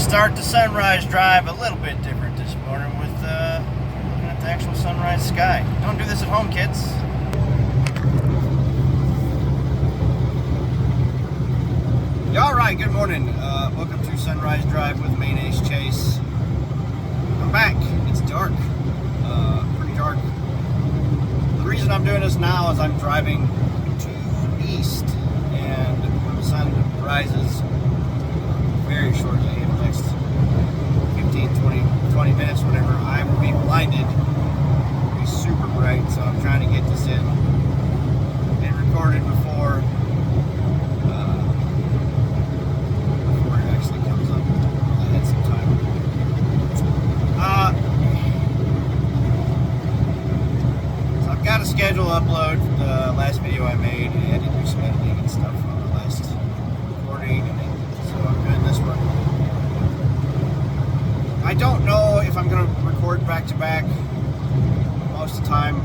start the sunrise drive a little bit different this morning with looking at the actual sunrise sky. Don't do this at home, kids. Yeah, all right, good morning. Welcome to Sunrise Drive with Main Ace Chase. I'm back. It's dark. Pretty dark. The reason I'm doing this now is I'm driving to east, and when the sun rises very shortly, in the next 15, 20 minutes, whatever, I will be blinded. It'll be super bright, so I'm trying to get this in and recorded before it actually comes up. I had some time. So I've got a schedule upload for the last video I made, and I had to do some editing and stuff on the last recording, and so I'm doing this one. I don't know if I'm going to record back to back most of the time.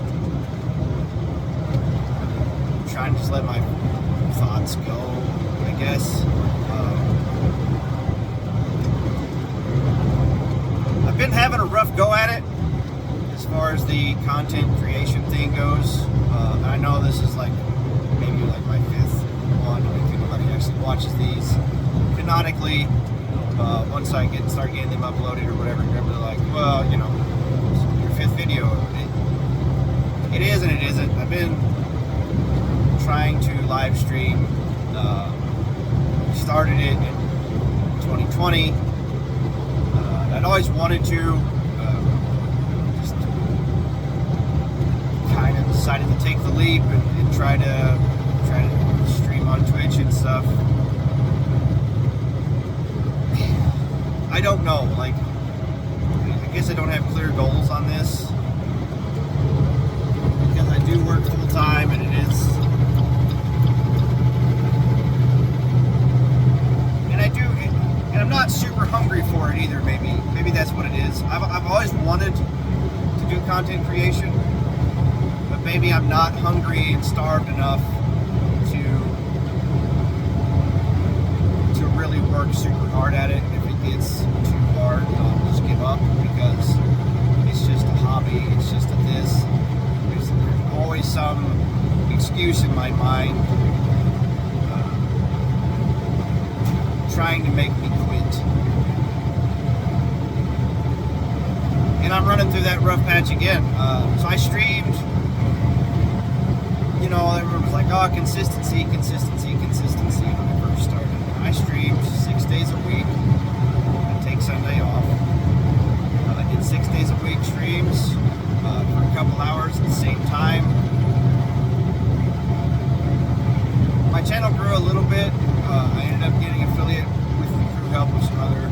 I'm trying to just let my thoughts go, I guess. I've been having a rough go at it as far as the content creation thing goes. I know this is maybe my fifth one. I think nobody actually watches these canonically. Once I start getting them uploaded or whatever, they're like, well, you know, it's your fifth video. It is and it isn't. I've been trying to live stream. Started it in 2020. I'd always wanted to. Just kind of decided to take the leap and try to stream on Twitch and stuff. I don't know, I guess I don't have clear goals on this, because I do work full time, and and I'm not super hungry for it either. Maybe that's what it is. I've always wanted to do content creation, but maybe I'm not hungry and starved enough to really work super hard at it. If it gets too hard, I'll just give up, because it's just a hobby. It's just this. There's always some excuse in my mind trying to make me quit. And I'm running through that rough patch again. So I streamed, everyone was like, oh, consistency when I first started. I streamed 6 days a week. I take Sunday off. I did 6 days a week streams for a couple hours at the same time. My channel grew a little bit. I ended up getting affiliate through help with some other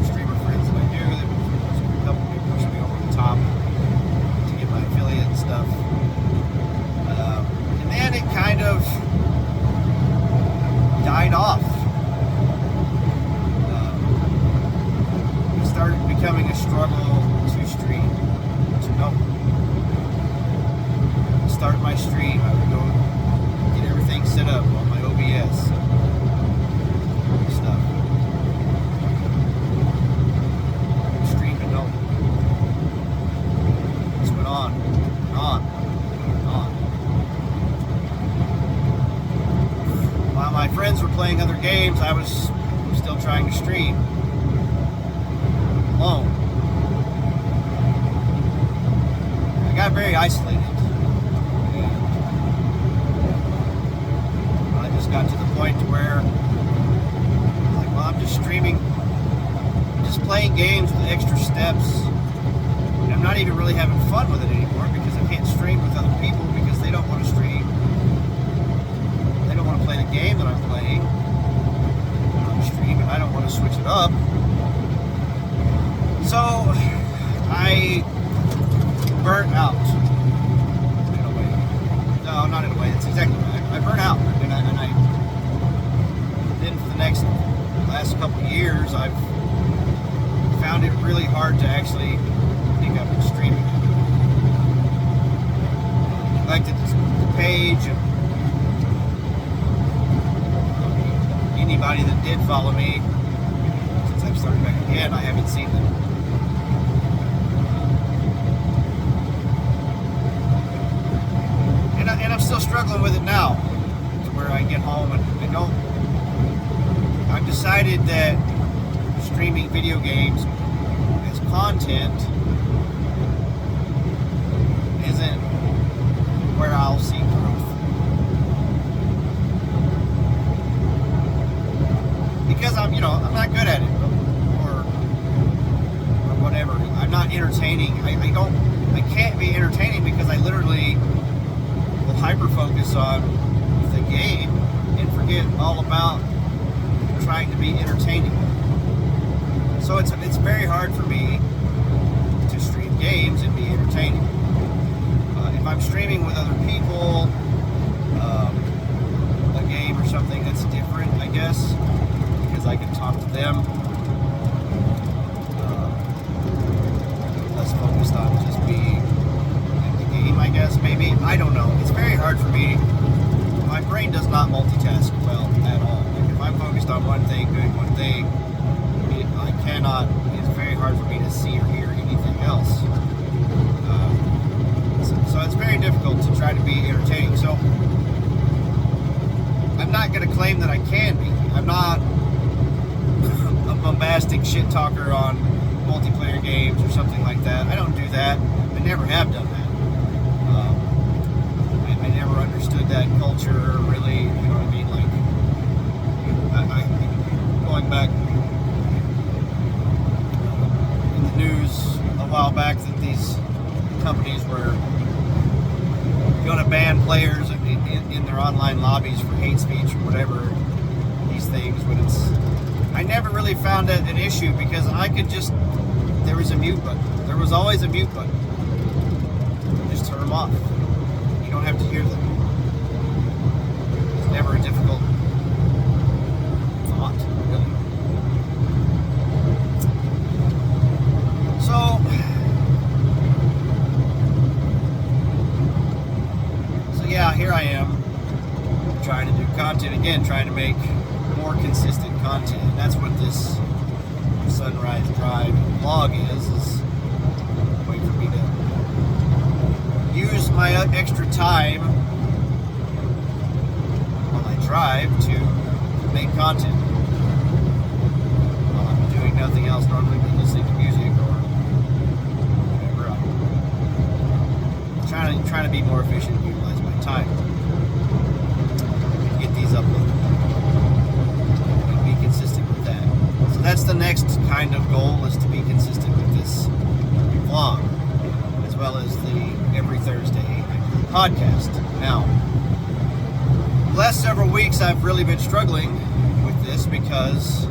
streamer friends that I knew that helped me push me over the top to get my affiliate and stuff. And then it kind of died off. It started becoming a struggle to stream. Start my stream, I would go get everything set up on my OBS stuff. Stream to no. Just went on and on and on. While my friends were playing other games, I was still trying to stream alone. I got very isolated. Got to the point where I'm just streaming, just playing games with extra steps, and I'm not even really having fun with it anymore, because I can't stream with other people because they don't want to stream. They don't want to play the game that I'm playing on the stream, and I don't want to switch it up. So I burnt out in a way. No, not in a way. That's exactly right. I burnt out, and then for the last couple of years, I've found it really hard to actually pick up and stream it. I liked the page, and anybody that did follow me, since I've started back again, I haven't seen them. And I'm still struggling with it now, to where I get home and I've decided that streaming video games as content isn't where I'll see growth. Because I'm not good at it, or whatever. I'm not entertaining. I can't be entertaining because I literally will hyper-focus on the game and forget all about trying to be entertaining. So it's very hard for me to stream games and be entertaining. If I'm streaming with other people, a game or something, that's different, I guess, because I can talk to them. Less focused on just being in the game, I guess, maybe. I don't know. It's very hard for me. My brain does not multitask well at all. Like if I'm focused on one thing, doing one thing, I cannot. It's very hard for me to see or hear anything else. So it's very difficult to try to be entertaining. So I'm not going to claim that I can be. I'm not a bombastic shit talker on multiplayer games or something like that. I don't do that. I never have done that. I never understood that culture really. You know what I mean? Like, going back in the news a while back that these companies were going to ban players in their online lobbies for hate speech or whatever, these things, when I never really found that an issue because there was a mute button. There was always a mute button. Just turn them off. You don't have to hear them. It's never a difficult thought, really. So yeah, here I am trying to do content again, trying to make more consistent content. And that's what this Sunrise Drive vlog is a way for me to use my extra time while I drive to make content. While I'm doing nothing else, normally listening to music or whatever. I'm trying to be more efficient and utilize my time. Get these uploaded. And be consistent with that. So that's the next kind of goal, is to be consistent with this vlog, as well as the every Thursday podcast. Now, the last several weeks I've really been struggling with this because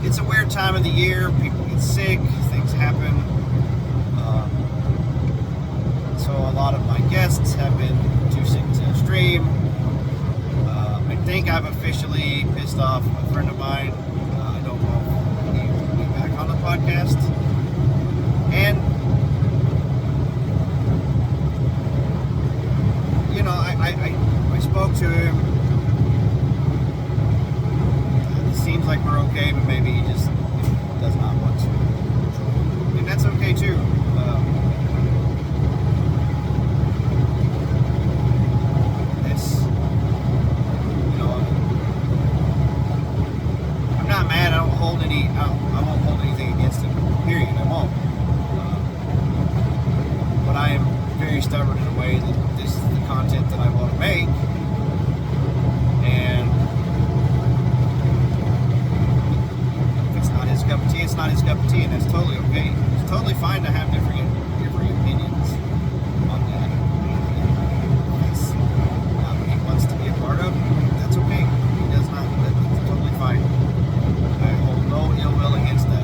it's a weird time of the year. People get sick, things happen. So a lot of my guests have been too sick to stream. I think I've officially pissed off a friend of mine. I don't know if he will be back on the podcast. And I spoke to him. It seems like we're okay, but maybe he just does not want to. And that's okay too. I'm not mad. I won't hold anything against him. Period. I won't. But I am very stubborn in a way that this is the content that I want to make. And if it's not his cup of tea, it's not his cup of tea, and that's totally okay. It's totally fine to have different opinions on that. If it's not what he wants to be a part of, that's okay. He does not. That's totally fine. I hold no ill will against that.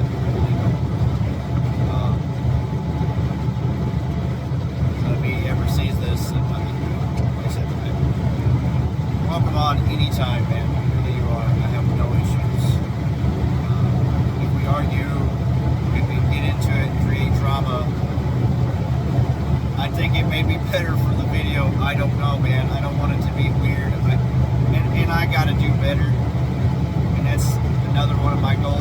If he ever sees this, like I said, welcome on anytime, man. Really, you are. I have no issues. If we argue, if we get into it, create drama, I think it may be better for the video. I don't know, man. I don't want it to be weird. And I got to do better. And that's another one of my goals.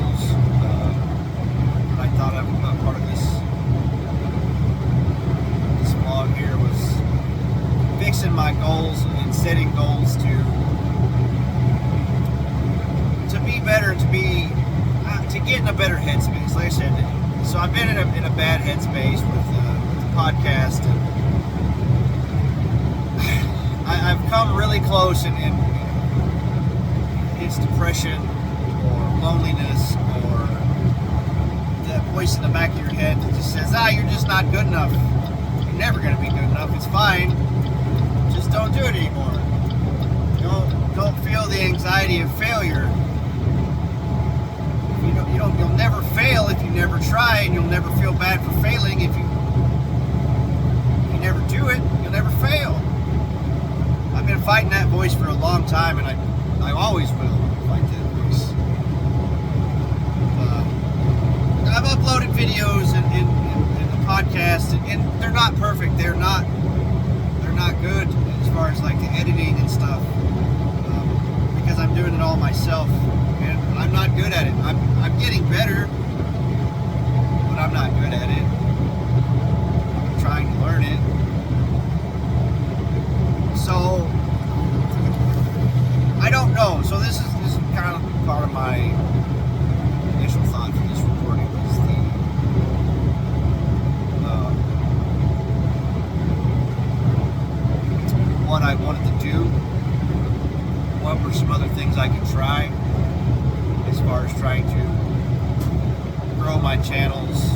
goals to be better, to get in a better headspace. Like I said, so I've been in a bad headspace with the podcast, and I've come really close, and it's depression or loneliness or that voice in the back of your head that just says, you're just not good enough. You're never going to be good enough. It's fine. Just don't do it anymore. Don't feel the anxiety of failure. You'll never fail if you never try, and you'll never feel bad for failing if you never do it. You'll never fail. I've been fighting that voice for a long time, and I always will fight that voice. I've uploaded videos in the podcast, and they're not perfect. They're not good as far as like the editing and stuff, because I'm doing it all myself, and I'm not good at it. I'm getting better, but I'm not good at it. I'm trying to learn it. So I don't know. So this is kind of part of my initial thought for this recording was what I wanted to do. What were some other things I could try as far as trying to grow my channels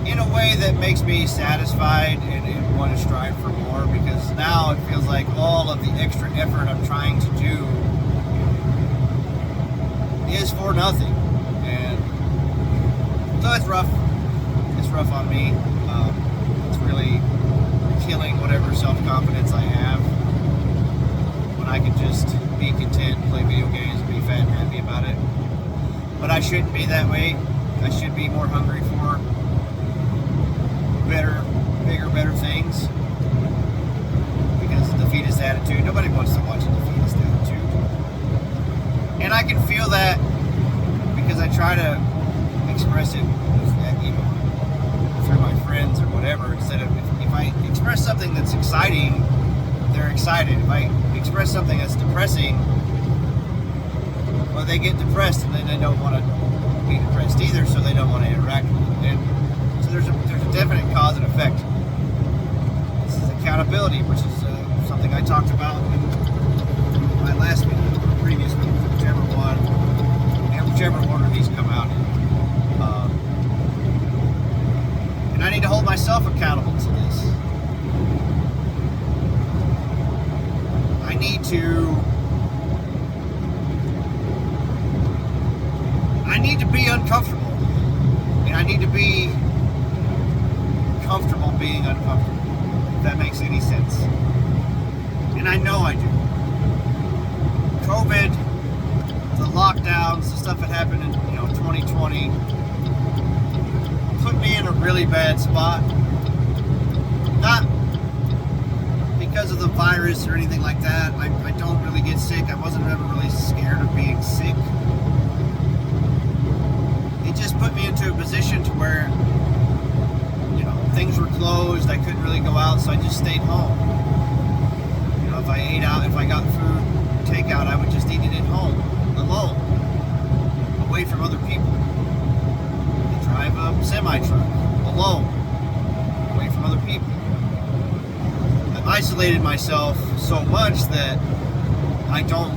in a way that makes me satisfied and want to strive for more, because now it feels like all of the extra effort I'm trying to do is for nothing. And so it's rough. It's rough on me. It's really killing whatever self-confidence I have when I can just be content, play video games, and be fat and happy about it. But I shouldn't be that way. I should be more hungry for better, bigger, better things. Because the defeatist attitude, nobody wants to watch a defeatist attitude. And I can feel that because I try to express it, through my friends or whatever. Instead of, if I express something that's exciting, they're excited. If I express something that's depressing, well, they get depressed, and then they don't want to be depressed either, so they don't want to interact with it. And so there's a definite cause and effect. This is accountability, which is something I talked about in my last video, or previous video, whichever one, and whichever order these come out in. And I need to hold myself accountable to this. I need to be uncomfortable, and I need to be comfortable being uncomfortable, if that makes any sense. And I know I do. COVID, the lockdowns, the stuff that happened in 2020 put me in a really bad spot. Not because of the virus or anything like that. I don't really get sick. I wasn't ever really scared of being sick. It just put me into a position to where, things were closed. I couldn't really go out, so I just stayed home. If I ate out, if I got food, takeout, I would just eat it at home, alone, away from other people. I drive a semi-truck, alone, away from other people. I've isolated myself so much that I don't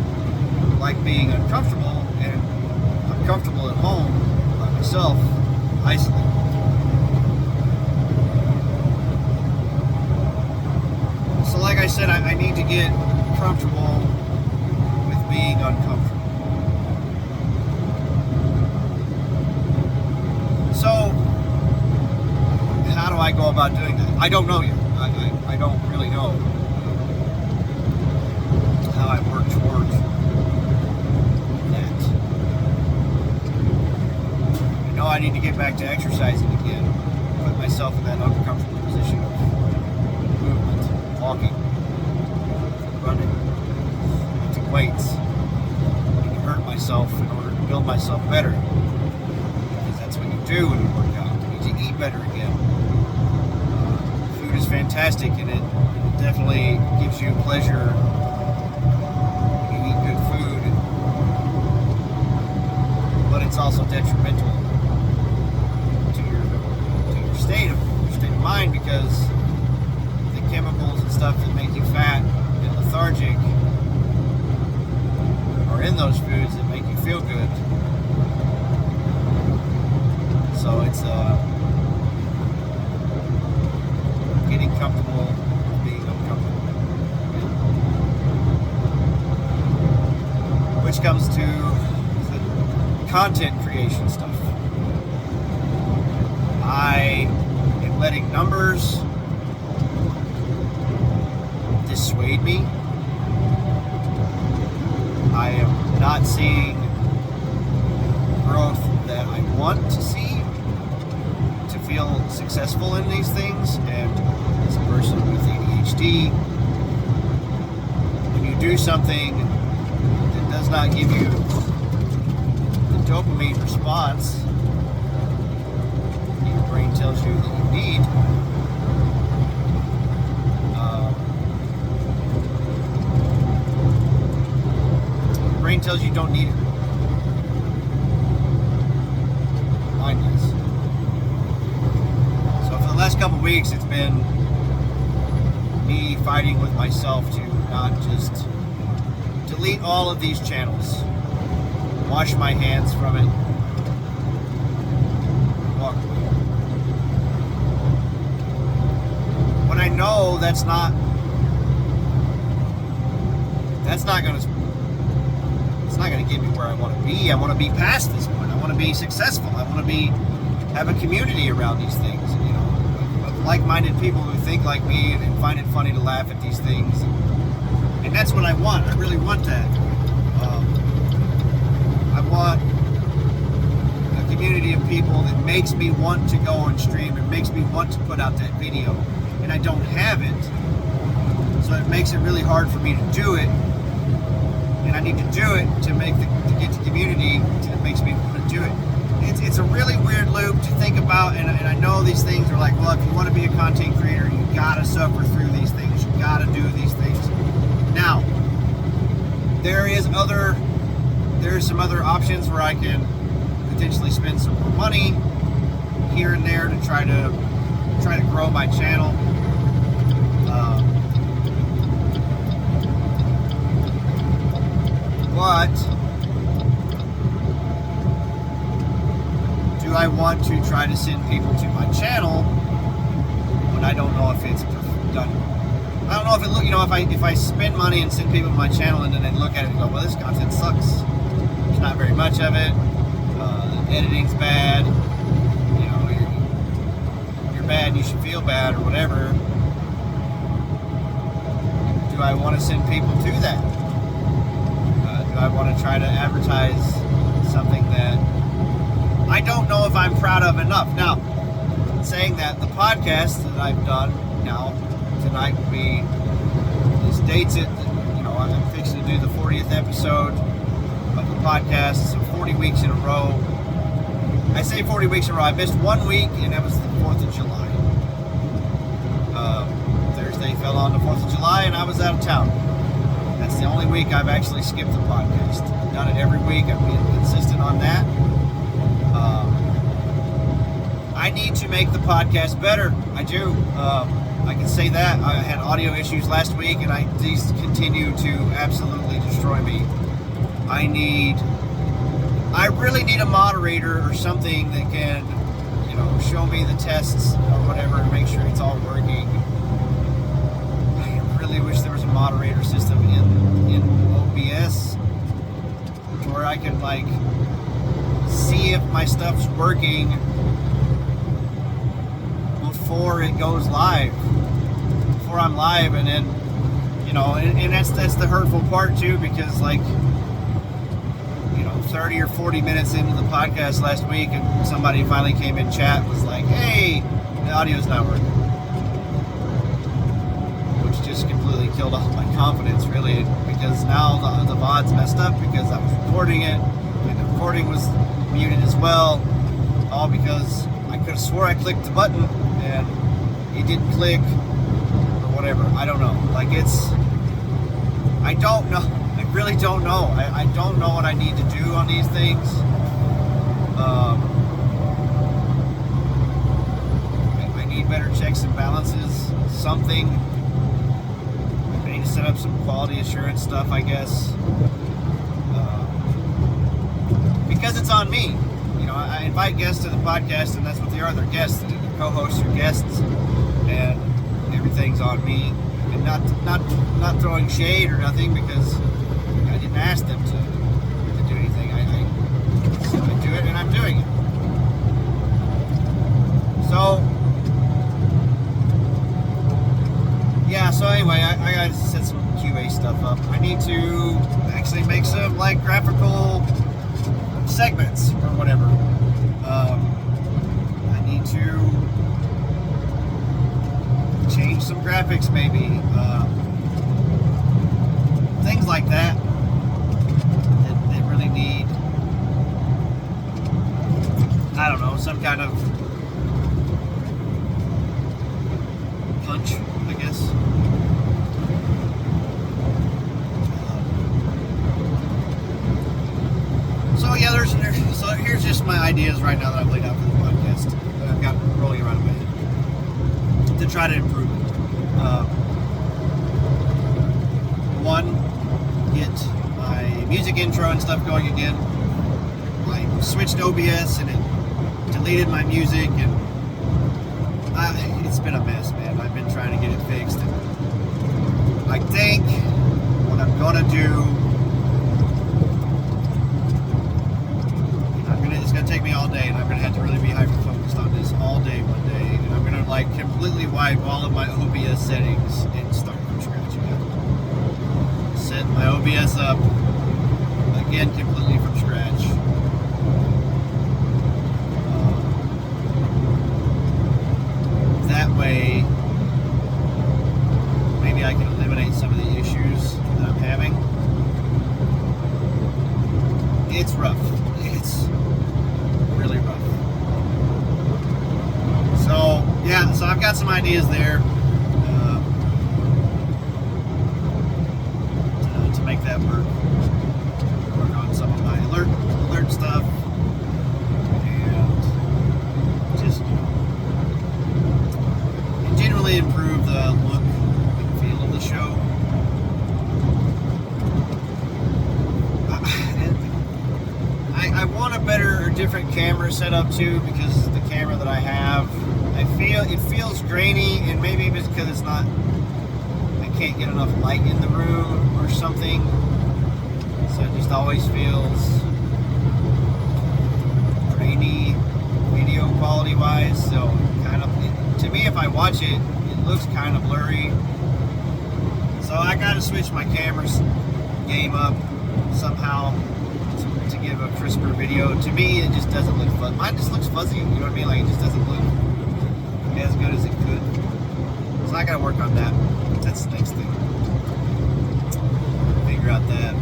like being uncomfortable, and I'm comfortable at home by myself, isolated. So like I said, I need to get comfortable with being uncomfortable. So, how do I go about doing that? I don't know yet. I don't really know how I work towards that. I know I need to get back to exercising again, put myself in that uncomfortable position of movement, walking, running, lifting weights. I need to hurt myself in order to build myself better, because that's what you do when you work out. You need to eat better again. Food is fantastic, and it definitely gives you pleasure detrimental to your state of mind, because the chemicals and stuff that make you fat and lethargic are in those foods that make you feel good. So it's getting comfortable with being uncomfortable. Which comes to the content creation stuff. I am letting numbers dissuade me. I am not seeing growth that I want to see to feel successful in these things. And as a person with ADHD, when you do something that does not give you the dopamine response your brain tells you that you need, your brain tells you don't need it. Mine does. So for the last couple weeks, it's been me fighting with myself to not just delete all of these channels, wash my hands from it, walk away. When I know that's not gonna get me where I want to be. I want to be past this point. I want to be successful. I want to have a community around these things, of like-minded people who think like me and find it funny to laugh at these things. And that's what I want. I really want that. I want a community of people that makes me want to go on stream and makes me want to put out that video. And I don't have it. So it makes it really hard for me to do it. And I need to do it to get the community that makes me want to do it. It's a really weird loop to think about, and I know these things are like, well, if you want to be a content creator, you gotta suffer through these things. You gotta do these things. Now, there's some other options where I can potentially spend some more money here and there to try to grow my channel. But do I want to try to send people to my channel when I don't know if it's done? I don't know if it if I spend money and send people to my channel and then they look at it and go, well, this content sucks. There's not very much of it. The editing's bad. You're bad. You should feel bad or whatever. Do I want to send people to that? I want to try to advertise something that I don't know if I'm proud of enough. Now, saying that, the podcast that I've done now, tonight will be, this dates it, I'm fixing to do the 40th episode of the podcast, so 40 weeks in a row. I say 40 weeks in a row. I missed 1 week, and that was the 4th of July. Thursday fell on the 4th of July, and I was out of town. That's the only week I've actually skipped the podcast. I've done it every week. I've been consistent on that. I need to make the podcast better. I do. I can say that. I had audio issues last week, and these continue to absolutely destroy me. I really need a moderator or something that can, show me the tests or whatever and make sure it's all working. I really wish there was a moderator system in OBS to where I can see if my stuff's working before it goes live, before I'm live, and then and that's the hurtful part too, because 30 or 40 minutes into the podcast last week, and somebody finally came in chat was like, hey, the audio's not working, which just completely killed off my confidence, really, because now the VOD's messed up because I was recording it, and the recording was muted as well, all because I could have swore I clicked the button and it didn't click or whatever. I don't know. I don't know. I really don't know. I don't know what I need to do on these things. I need better checks and balances. Something. I need to set up some quality assurance stuff, I guess. Because it's on me. I invite guests to the podcast, and that's what they are. They're guests. The co-hosts are guests, and everything's on me. And not throwing shade or nothing, because I didn't ask them to do anything. I do it, and I'm doing it. So, yeah. So anyway, I got to set some QA stuff up. I need to actually make some graphical segments or whatever. I need to change some graphics, maybe. Things like that really need, I don't know, some kind of punch, I guess. So here's just my ideas right now that I've laid out for the podcast that I've got rolling around in my head to try to improve it. One, get my music intro and stuff going again. I switched OBS and it deleted my music, and it's been a mess, man. I've been trying to get it fixed. And I think what I'm gonna do, it's gonna take me all day, and I'm gonna have to really be hyper focused on this all day one day, and I'm gonna completely wipe all of my OBS settings and start from scratch again. Set my OBS up again completely from scratch. That way, maybe I can eliminate some of the issues that I'm having. It's rough. It's really rough. So, yeah, so I've got some ideas there to make that work. Work on some of my alert stuff, and just generally improve the look and feel of the show. I want a better or different camera setup too, because the camera that I have, it feels grainy, and maybe it's because I can't get enough light in the room or something, so it just always feels grainy video quality wise. So to me, if I watch it, it looks kind of blurry. So I gotta switch my camera's game up somehow to give a crisper video. To me, it just doesn't look fun. Mine just looks fuzzy, you know what I mean? It just doesn't look as good as it could. So I gotta work on that. That's the next thing. Figure out that.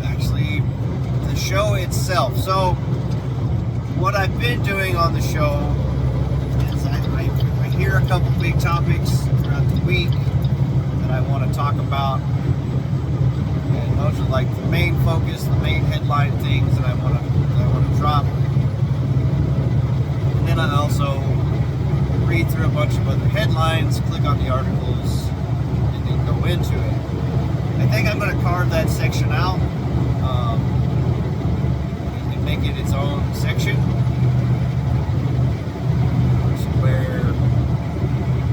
Actually, the show itself. So, what I've been doing on the show is I hear a couple big topics throughout the week that I want to talk about. And those are the main focus, the main headline things that I want to drop. And then I also read through a bunch of other headlines, click on the articles, and then go into it. I think I'm going to carve that section out and make it its own section, where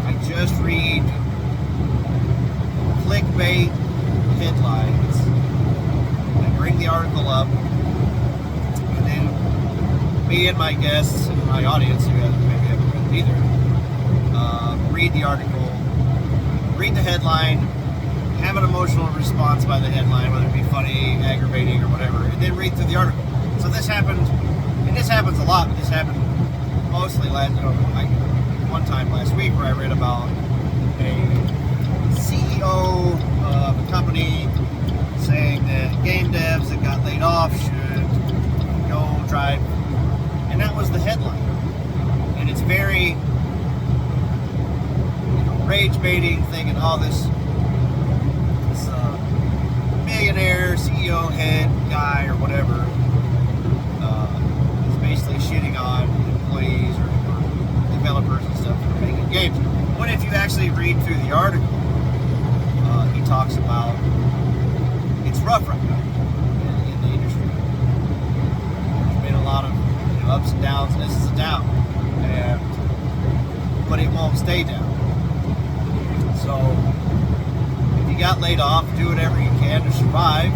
I just read clickbait headlines. I bring the article up, and then me and my guests and my audience, who maybe haven't read it either, read the article, read the headline, have an emotional response by the headline, whether it be funny, aggravating, or whatever, and then read through the article. So this happened, and this happens a lot, but this happened mostly one time last week, where I read about a CEO of a company saying that game devs that got laid off should go drive, and that was the headline. And it's very rage baiting thing, and all this millionaire CEO head guy or whatever is basically shitting on employees or developers and stuff that are making games. When if you actually read through the article, he talks about it's rough right now in the industry. There's been a lot of ups and downs, and this is a down, but it won't stay down. So if you got laid off, do whatever you can to survive,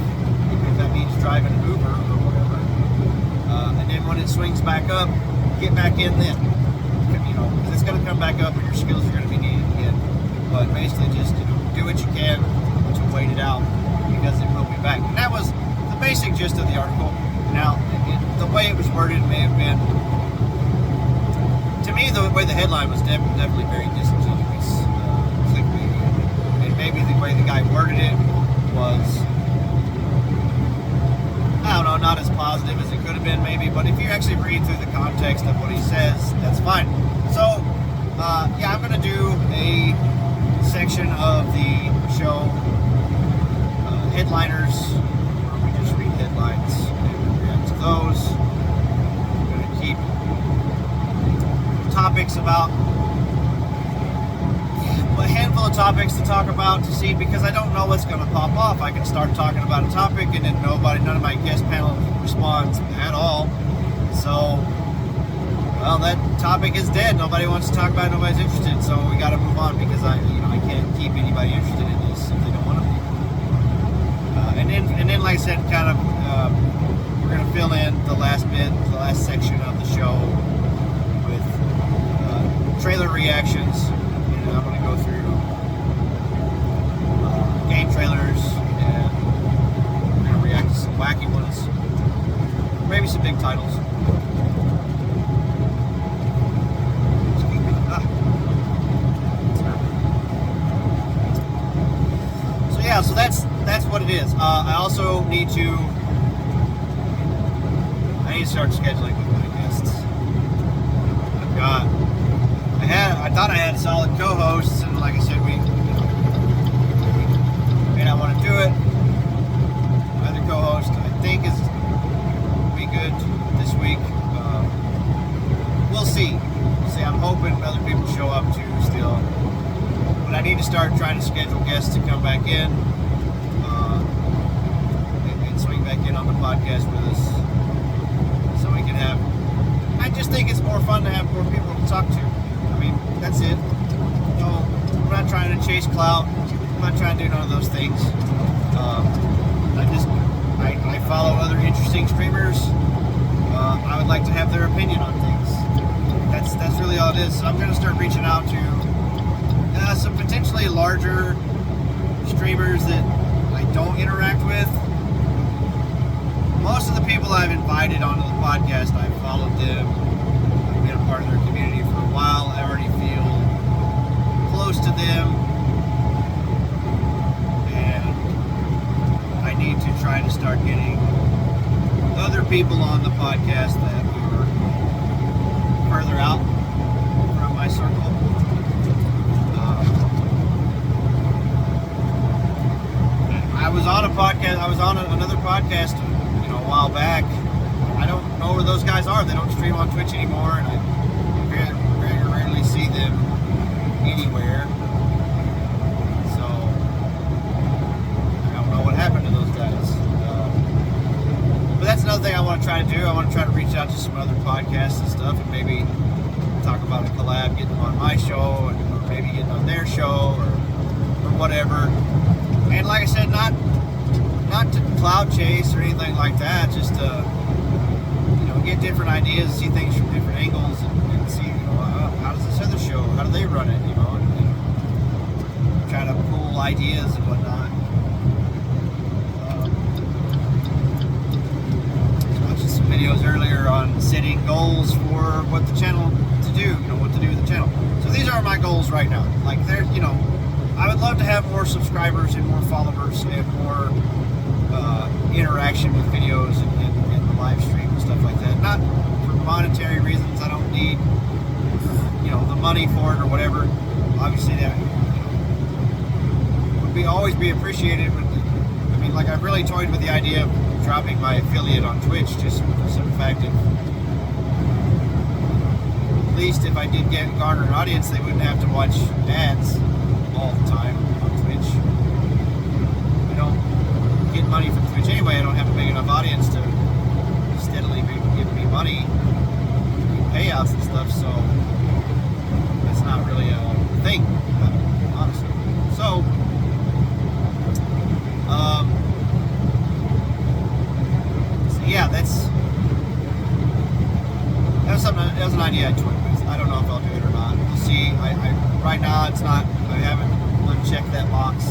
even if that means driving an Uber or whatever. And then when it swings back up, get back in then. Because it's going to come back up and your skills are going to be needed again. But basically just do what you can to wait it out, because it will be back. And that was the basic gist of the article. Now, the way it was worded may have been, to me, the way the headline was definitely very disingenuous, clickbaity. And maybe the way the guy worded it was, I don't know, not as positive as it could have been maybe, but if you actually read through the context of what he says, that's fine. So, yeah, I'm going to do a section of the show, headliners, where we just read headlines and react to those. I'm going to keep topics about a handful of topics to talk about to see, because I don't know what's going to pop off. I can start talking about a topic and then none of my guest panel responds at all. So, well, that topic is dead. Nobody wants to talk about it. Nobody's interested. So we got to move on, because I can't keep anybody interested in this if they don't want to be. And then, like I said, kind of, we're going to fill in the last section of the show with trailer reactions. And I'm going to go through game trailers, and we're going to react to some wacky ones, maybe some big titles. So yeah, so that's what it is. I also need to start scheduling with my guests. I thought I had solid co-hosts, and like I said, we may not want to do it. My other co-host, I think, is be good this week. We'll see. I'm hoping other people show up too still, but I need to start trying to schedule guests to come back in and swing back in on the podcast with us, so we can have. I just think it's more fun to have more people to talk to. I mean, that's it. No, I'm not trying to chase clout. I'm not trying to do none of those things. I follow other interesting streamers. I would like to have their opinion on things. That's really all it is. So I'm going to start reaching out to some potentially larger streamers that I don't interact with. Most of the people I've invited onto the podcast, I've followed them. I've been a part of their community for a while. I already feel close to them, and I need to try to start getting other people on the podcast that are further out from my circle. I was on a podcast. I was on another podcast, a while back. I don't know where those guys are. They don't stream on Twitch anymore, and I very, very rarely see them anywhere. So I don't know what happened to those guys. But that's another thing I want to try to do. I want to try to reach out to some other podcasts and stuff, and maybe talk about a collab, getting them on my show, or maybe getting on their show, or whatever. And like I said, not to cloud chase or anything like that, just to get different ideas, see things from different angles, and see how does this other show, how do they run it, and try to pull ideas and whatnot. I was watching some videos earlier on setting goals for what the channel to do, what to do with the channel. So these are my goals right now. Like I would love to have more subscribers and more followers and more interaction with videos and the live stream and stuff like that. Not for monetary reasons. I don't need the money for it or whatever. Obviously that would always be appreciated. But I've really toyed with the idea of dropping my affiliate on Twitch just for the simple fact that at least if I did garner an audience, they wouldn't have to watch ads all the time on Twitch. I don't get money from Twitch anyway. I don't have a big enough audience to steadily be giving me money, payouts and stuff, so that's not really a thing, honestly. So, yeah, that was an idea I toyed with. I don't know if I'll do it or not. We'll see. Right now it's not. I haven't unchecked that box.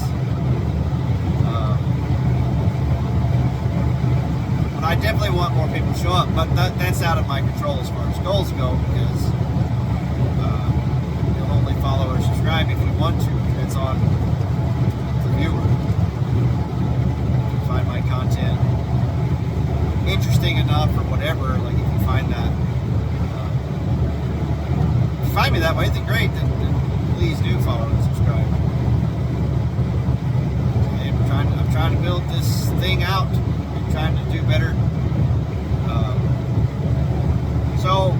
But I definitely want more people to show up. But that's out of my control as far as goals go, because you'll only follow or subscribe if you want to. It's on the viewer. If you find my content interesting enough or whatever, like if you find that if you find me that way, then great, then please do follow and subscribe. Okay, I'm trying to build this thing out. I'm trying to do better. So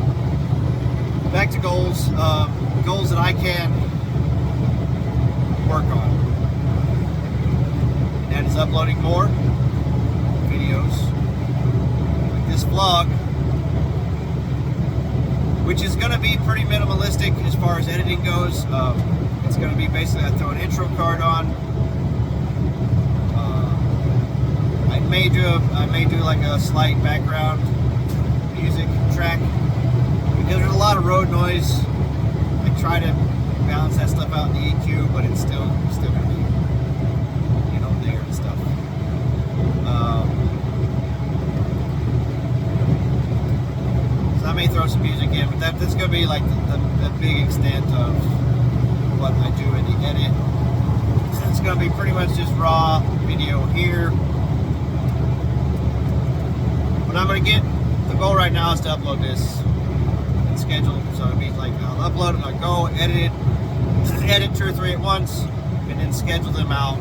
back to goals. Goals that I can work on, and that is uploading more videos, this vlog, which is going to be pretty minimalistic as far as editing goes. It's going to be basically I throw an intro card on. I may do like a slight background music track because there's a lot of road noise. I try to balance that stuff out in the EQ, but it's still going to be, there and stuff. I may throw some music in, but that's going to be like the big extent of what I do in the edit. It's going to be pretty much just raw video here. But I'm going to the goal right now is to upload this and schedule. So it'll be like I'll upload it, I'll go edit 2 or 3 at once, and then schedule them out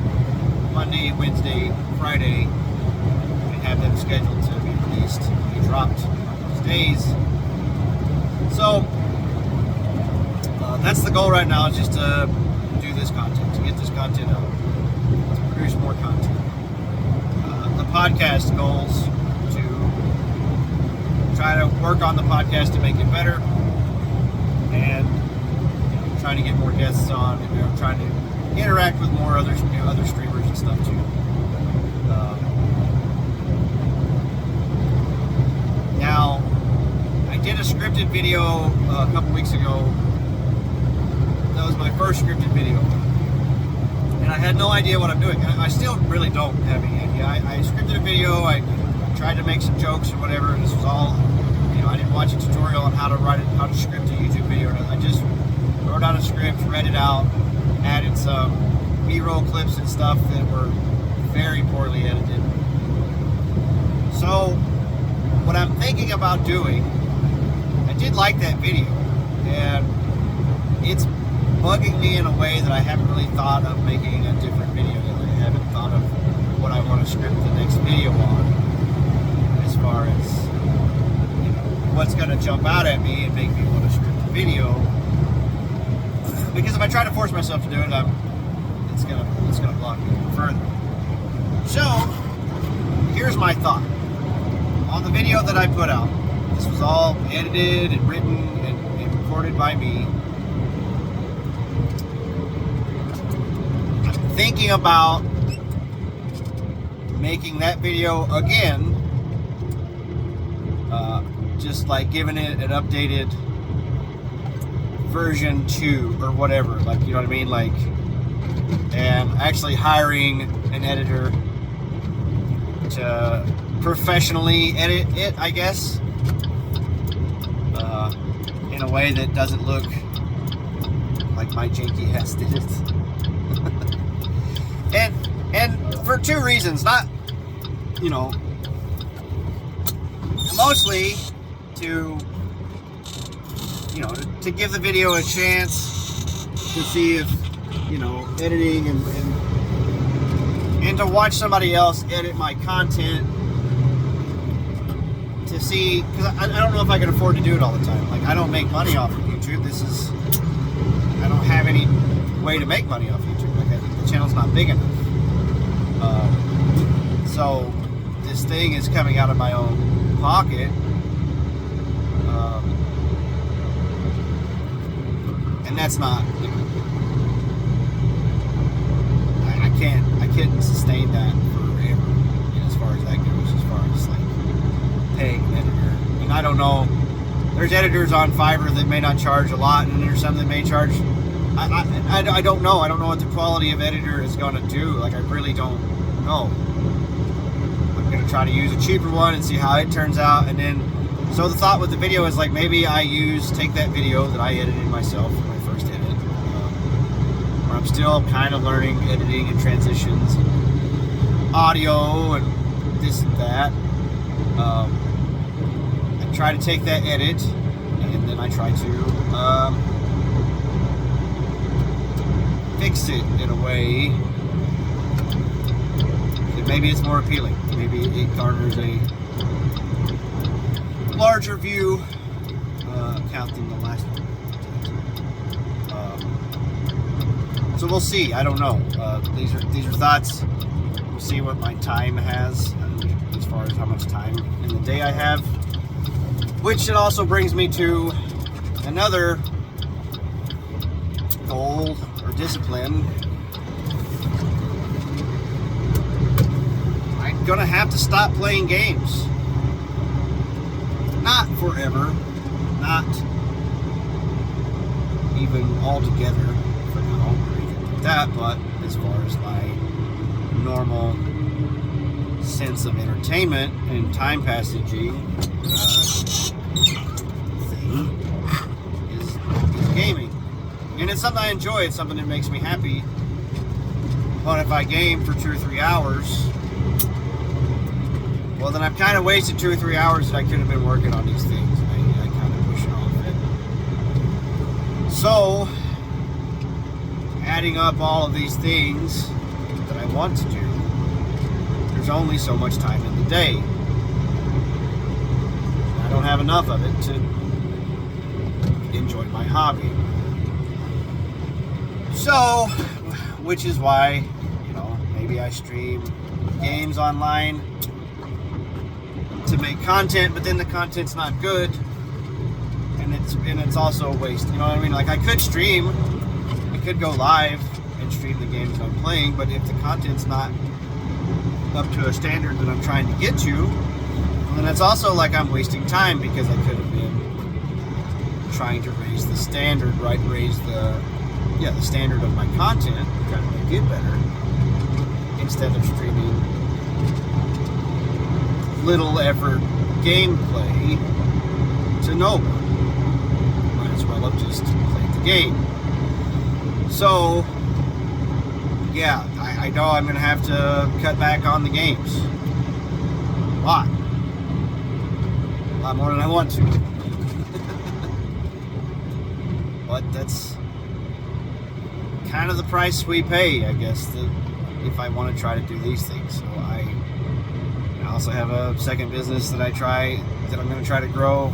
Monday, Wednesday, Friday, and have them scheduled to be released, be dropped on those days. So that's the goal right now, is just to do this content, to get this content out, to produce more content. The podcast goals, to try to work on the podcast to make it better, and trying to get more guests on, and trying to interact with more other streamers and stuff too. Now, I did a scripted video a couple weeks ago. That was my first scripted video, and I had no idea what I'm doing. I still really don't have any idea. I scripted a video. I tried to make some jokes or whatever. And this was all, I didn't watch a tutorial on how to script a YouTube video. I just wrote out a script, read it out, added some B-roll clips and stuff that were very poorly edited. So what I'm thinking about doing, I did like that video, and it's bugging me in a way that I haven't really thought of making a different video. I haven't thought of what I want to script the next video on, as far as what's going to jump out at me and make me want to script the video. Because if I try to force myself to do it, it's gonna block me further. So here's my thought on the video that I put out. This was all edited and written and recorded by me. I'm thinking about making that video again, just like giving it an updated version 2 or whatever, like, you know what I mean, like, and actually hiring an editor to professionally edit it, I guess, in a way that doesn't look like my janky ass did it. and for 2 reasons, not, mostly to to give the video a chance to see if, editing and to watch somebody else edit my content to see, because I don't know if I can afford to do it all the time. Like, I don't make money off of YouTube. I don't have any way to make money off YouTube. Like, I think the channel's not big enough. So this thing is coming out of my own pocket. And that's not, you know, I can't sustain that forever, you know, as far as that goes, as far as like paying an editor. And I don't know, there's editors on Fiverr that may not charge a lot, and there's some that may charge, I don't know. I don't know what the quality of editor is going to do. Like, I really don't know. I'm going to try to use a cheaper one and see how it turns out. And then, so the thought with the video is like, maybe take that video that I edited myself, my first edit, where I'm still kind of learning editing and transitions and audio and this and that. I try to take that edit, and then I try to fix it in a way that maybe it's more appealing. Maybe it garners a larger view count than the last one. So we'll see. I don't know. These are thoughts. We'll see what my time has, as far as how much time in the day I have. Which it also brings me to another goal or discipline. I'm gonna have to stop playing games. Not forever, not even altogether for now, or anything like that, but as far as my normal sense of entertainment and time passaging thing is gaming. And it's something I enjoy, it's something that makes me happy. But if I game for 2 or 3 hours, well, then I've kind of wasted 2 or 3 hours that I could have been working on these things. And I kind of push it off it. So, adding up all of these things that I want to do, there's only so much time in the day. I don't have enough of it to enjoy my hobby. So, which is why, you know, maybe I stream games online to make content, but then the content's not good, and it's also a waste. You know what I mean? Like, I could stream, I could go live and stream the games I'm playing, but if the content's not up to a standard that I'm trying to get to, then it's also like I'm wasting time, because I could have been trying to raise the standard, right? Raise the standard of my content, trying to make it better, instead of streaming little effort gameplay to no one. Might as well have just played the game. So, yeah, I know I'm going to have to cut back on the games. A lot more than I want to. But that's kind of the price we pay, I guess, if I want to try to do these things. So I also have a second business that I'm going to try to grow.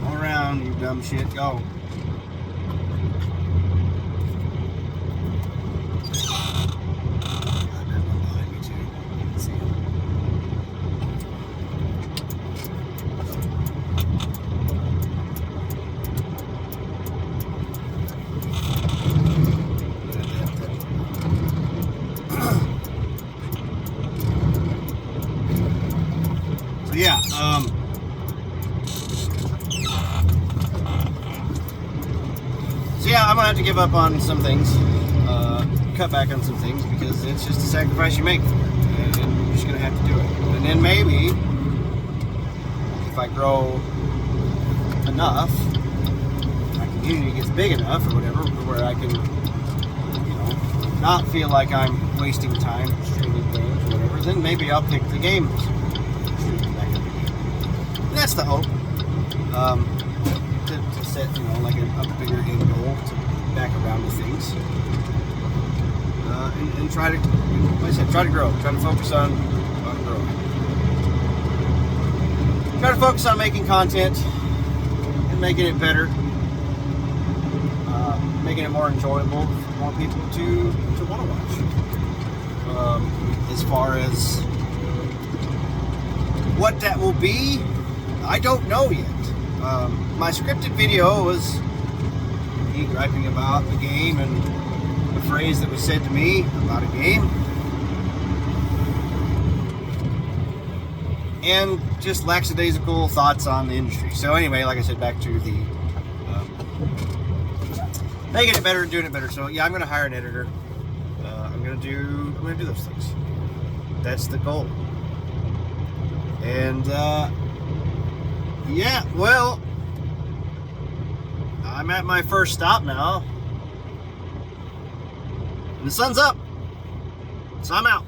Go around, you dumb shit, go. Yeah, so yeah, I'm gonna have to give up on some things, cut back on some things, because it's just a sacrifice you make for it, and you're just gonna have to do it. And then maybe, if I grow enough, my community gets big enough or whatever, where I can not feel like I'm wasting time streaming games or whatever, then maybe I'll pick the game. And that's the hope. To set, like a bigger end goal to back around to things. And try to, like I said, try to grow. Try to focus on growing. Try to focus on making content and making it better. Making it more enjoyable for more people to want to watch. As far as what that will be, I don't know yet. My scripted video was me griping about the game and the phrase that was said to me about a game. And just lackadaisical thoughts on the industry. So anyway, like I said, back to the making it better and doing it better. So yeah, I'm gonna hire an editor. I'm gonna do those things. That's the goal. And yeah, well, I'm at my first stop now. And the sun's up. So I'm out.